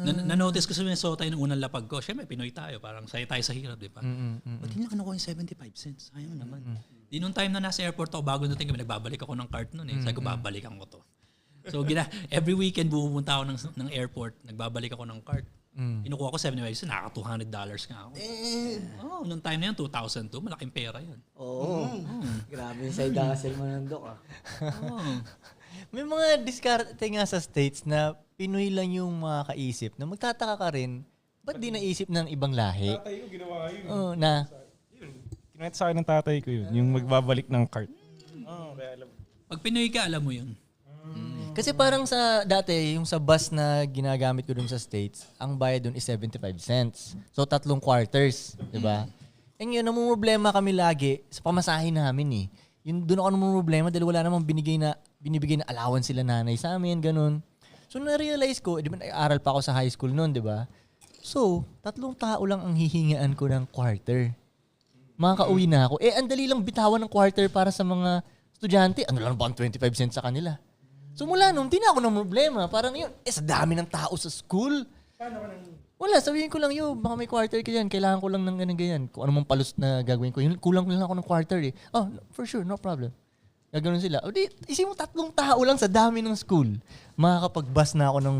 Na-notice ko sa Minnesota yung unang lapag ko. Siyempre, Pinoy tayo. Parang saya tayo sa hirap, di ba? Ba't hindi lang ako yung 75 cents? Ayaw naman. Di nung time na nasa airport ako, bago natin kami, nagbabalik ako ng cart nun eh. Sabi ko, babalikan ko to. So, every weekend pupunta ako ng airport, nagbabalik ako ng cart. Kinukuha ko 75 cents, naka $200 nga ako. Nung time na yun, 2002, malaking pera yun. Grabe yung side hustle mo nandok May mga diskarte nga sa States na Pinoy lang yung makakaisip na magtataka ka rin, ba't di naisip ng ibang lahi? Tatay ko ginawa yun. Kinwento sa akin ng tatay ko yun, yung magbabalik ng cart. Kaya alam. Pag Pinoy ka, alam mo yun. Kasi parang sa dati, yung sa bus na ginagamit ko dun sa States, ang bayad dun is 75 cents. So, 3 quarters, di ba? Ngayon, namumroblema kami lagi sa pamasahin namin eh. Yung doon ako namumroblema dahil wala namang binibigay na allowance sila nanay sa amin, ganun. So, na-realize ko, di ba, nag-aaral pa ako sa high school noon, di ba? So, 3 tao lang ang hihingaan ko ng quarter. Makakauwi na ako. Ang dali lang bitawan ng quarter para sa mga estudyante. Ano lang ba ang 25 cents sa kanila? So, mula noon, di na ako ng problema. Parang yun, sa dami ng tao sa school. Wala, sabihin ko lang, baka may quarter ka dyan. Kailangan ko lang ng ganyan. Kung ano mong palos na gagawin ko. Kulang lang ako ng quarter eh. Oh, for sure, no problem. Gaganoon sila. O di, isipin mo 3 tao lang sa dami ng school. Makakapag-bus na ako ng...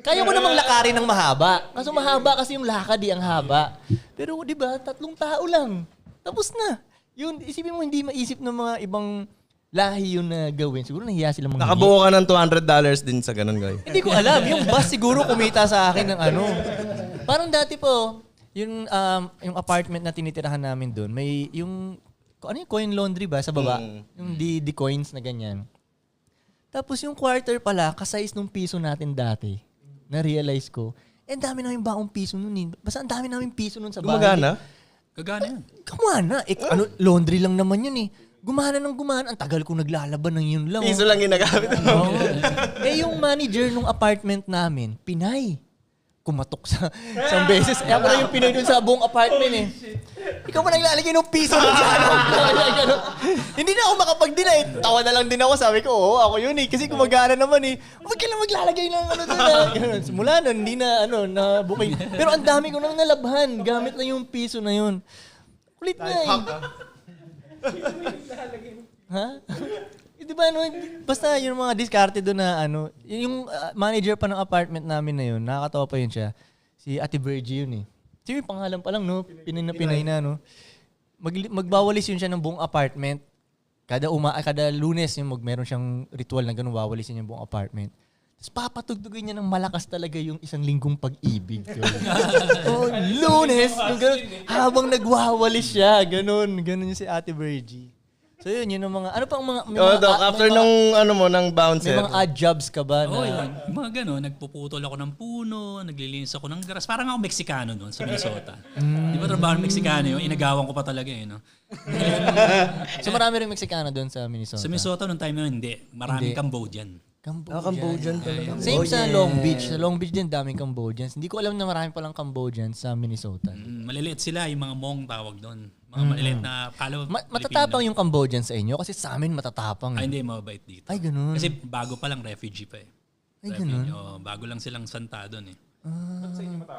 Kaya ko namang lakarin ng mahaba. Kaso mahaba kasi yung lakad ang haba. Pero di ba, 3 tao lang. Tapos na. Yun, isipin mo hindi maisip ng mga ibang lahi yun na gawin. Siguro nahiya sila mga... Nakabuo ka ng $200 din sa ganun, guy. Hindi ko alam. Yung bus siguro kumita sa akin ng ano. Parang dati po, yung apartment na tinitirahan namin doon, may yung... Ano yung coin laundry ba sa baba? Yung the coins na ganyan. Tapos yung quarter pala, kasize nung piso natin dati. Na-realize ko, ang dami namin baong piso nun eh. Basta ang dami namin piso nun sa bahay. Gumagana? Gagana yan. Gumana. Laundry lang naman yun eh. Gumana ng gumana. Ang tagal ko naglalaban ng yun lang. Piso lang ginagamit mo. Yung manager nung apartment namin, Pinay. Kumatok sa isang beses. Ako na yung Pinoy dun sa buong apartment eh. Ikaw pa naglalagay ng piso dun sa ano. Hindi na ako makapag-deny. Tawa na lang din ako. Sabi ko, ako yun eh. Kasi gumagana naman eh. Huwag ka lang maglalagay ng ano dun ah. Simula nun, hindi na booking. Pero ang dami ko nang nalabhan. Gamit na yung piso na yun. Kulit na eh. Ha? Di ba, basta yung mga diskarte doon na yung manager pa ng apartment namin na yun, nakakatawa pa yun siya. Si Ate Virgie yun eh. Kasi yung pangalan pa lang, no? Pinay na, no? Magbawalis yun siya ng buong apartment. Kada Lunes, meron siyang ritual na ganun, wawalisin yung buong apartment. Tapos papatugtugin niya ng malakas talaga yung 1 linggong pag-ibig. Lunes! Yung ganun, habang nagwawalis siya, ganun yung si Ate Virgie. So yun ang mga, ano pang mga... Doc, after ng bouncer. May mga odd jobs ka ba? Yun. Mga gano'n, nagpuputol ako ng puno, naglilinis ako ng grass. Parang ako Meksikano noon sa Minnesota. Di ba trabaho ng Meksikano yun? Inagawan ko pa talaga no? So marami rin Meksikano doon sa Minnesota? Sa Minnesota noong time na yun, hindi. Maraming Cambodian. Cambodian talaga. Same sa Long Beach. Sa Long Beach din daming Cambodians. Hindi ko alam na marami palang Cambodians sa Minnesota. Maliliit sila, yung mga Hmong tawag doon. Mga maliliit na kalo. Matatapang yung Cambodians sa inyo kasi sa amin matatapang. Ay, hindi, mabait dito. Ay, ganun. Kasi bago pa lang refugee pa eh. Ay, ganun. Bago lang silang santa doon eh.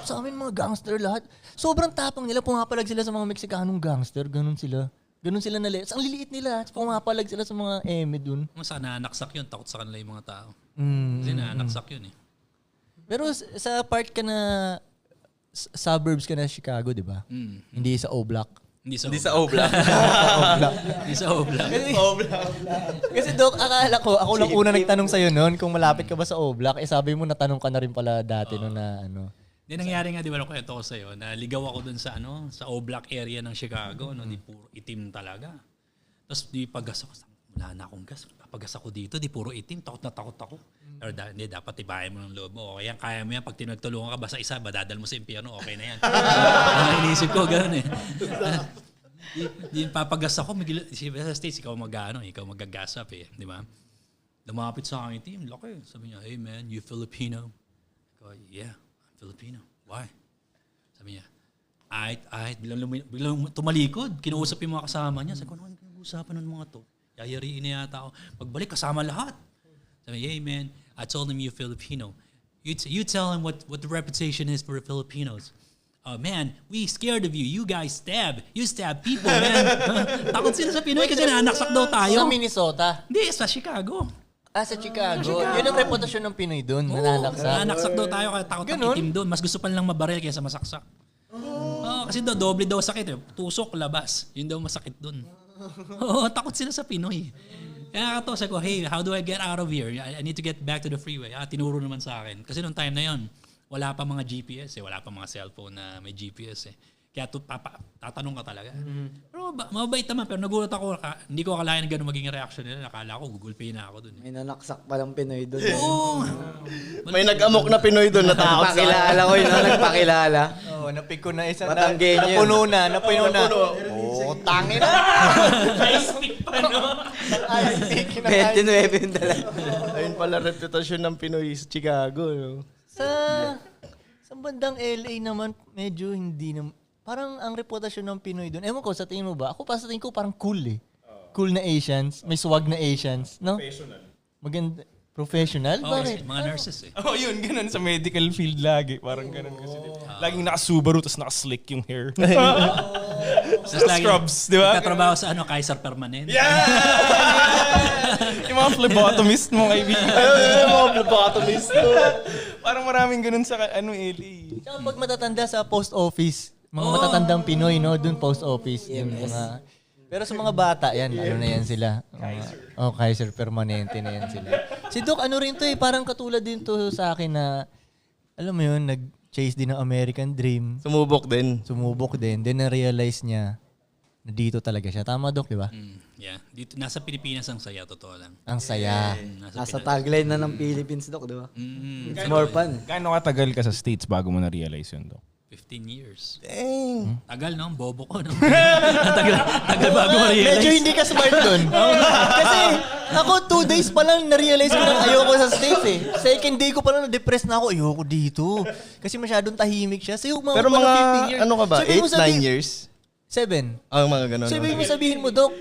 Sa amin mga gangster lahat. Sobrang tapang nila. Pumapalag sila sa mga Meksikanong gangster. Ganun sila. Ganun sila ang liliit nila. Pumapalag sila sa mga eme dun. Sa nanaksak yun, takot sa kanila yung mga tao. Kasi Mm. nanaksak yun eh. Pero sa part ka na, suburbs ka na Chicago, di ba? Hindi sa O-Block. Hindi sa O-Block. Hindi sa O-Block. Kasi Doc, akala ko, ako lang una nagtanong sa'yo noon kung malapit ka ba sa O-Block. Sabi mo natanong ka na rin pala dati noon na Hindi nangyari nga, di ba, kwento ko sa'yo, na ligaw ako dun sa sa O-Block area ng Chicago, di puro itim talaga. Tapos di paggas ako, wala na akong gas. Pagas ako dito, di puro itim, takot na takot ako. Pero hindi, dapat tibayan mo ng loob mo. Okay, kaya mo yan, pag tinagtulungan ka, basta isa, badadal mo sa impyerno, okay na yan. Inisip ko, gano'n eh. Di papagas ako, sa States, ikaw mag-gas up eh, di ba? Lumapit sa akin, team, laki. Sabi niya, hey man, you Filipino? Ako, yeah. Filipino. Why? Sabi niya, biglang tumalikod. Kinuusap yung mga kasama niya. Sabi ko, ano kinuusapan ng mga to? Yayariin na yata ako. Pagbalik, kasama lahat. Sabi niya, hey man, I told him you Filipino. You tell him what the reputation is for the Filipinos. Man, we scared of you. You guys You stab people, man. Takot sila sa Pinoy kasi nanaksak daw Sa tayo. Minnesota. Hindi, sa Chicago. Sa Chicago. Yun ang reputasyon ng Pinoy doon. Nananaksak. Nanaksak daw tayo kaya takot ang Ganun? itim doon. Mas gusto pa nilang mabaril kaysa masaksak. Kasi daw, doble daw sakit eh. Tusok, labas. Yun daw masakit doon. Takot sila sa Pinoy. Kaya ako sabi ko, hey, how do I get out of here? I need to get back to the freeway. Tinuro naman sa akin. Kasi nung time na yon, wala pa mga GPS eh. Wala pa mga cellphone na may GPS eh. Kaya tatanong ka talaga. Pero mabait naman. Pero nagulat ako. Hindi ko akalain na gano'n maging reaction nila. Nakala ko, gugulpay na ako dun. May nanaksak palang Pinoy doon. Oo. May nag-amok na Pinoy doon, natakot sa Nagpakilala ko yun, nagpakilala. Napik ko na isang Batanggenyo. napuno na. Tangin na. High speed pa, no? 29 yung dala. Ayun pala reputasyon ng Pinoy sa Chicago. No? Sa bandang LA naman, medyo hindi na... Parang ang reputasyon ng Pinoy doon. Ewan ko, sa tingin mo ba? Ako pa sa tingin ko parang cool eh. Cool na Asians. May swag na Asians. No? Professional. Maganda. Professional? Bakit? Mga nurses eh. Yun, ganun sa medical field lagi. Parang ganun kasi. Laging naka-Subaru, tapos naka-slick yung hair. Tapos lagi, Scrubs, di ba? nagtatrabaho sa Kaiser Permanente. Yung mga phlebotomist mo, kaibigan. Ayun, mga phlebotomist. Parang maraming ganun sa LA. Tsaka pag matatanda sa post office, mga matatandang Pinoy, no? Doon post office. Yung mga... Pero sa mga bata, yan, ano na yan sila. Kaiser Permanente na yan sila. Si Doc, ano rin to eh, parang katulad din to sa akin na, alam mo yun, nag-chase din ng American Dream. Sumubok din. Sumubok din. Then na-realize niya na dito talaga siya. Tama, Doc, di ba? Yeah. Dito, nasa Pilipinas ang saya, totoo lang. Ang saya. Nasa tagline na ng Philippines, Doc, di ba? Mm, It's more fun. Gaano katagal ka sa States bago mo na-realize yun, Doc? 15 years. Dang. Tagal, no? Bobo ko, no? tagal bago ma-realize. Medyo hindi ka smart doon. Kasi ako 2 days pa lang na-realize ko na ayoko sa States eh. Second day ko pa lang na-depress na ako. Ayoko dito. Kasi masyadong tahimik siya. So, yung Pero mga, 15 years. ano ka ba? Sabihin mo 8, 9 years? 7. Mga ganun. So, ibig mo sabihin mo, Doc,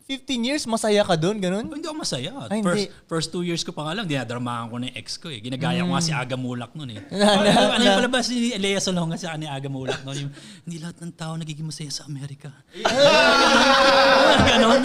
15 years, masaya ka doon, ganun? Hindi ako masaya. Ay, hindi. First 2 years ko pa nga lang, dinadramahan ko na yung ex ko eh. Ginagaya ko nga si Aga Mulak nun eh. Na- Ano yung palabas ni Lea Salonga sa ni Aga Mulak nun? Yung, hindi lahat ng tao nagiging masaya sa Amerika. Ganon.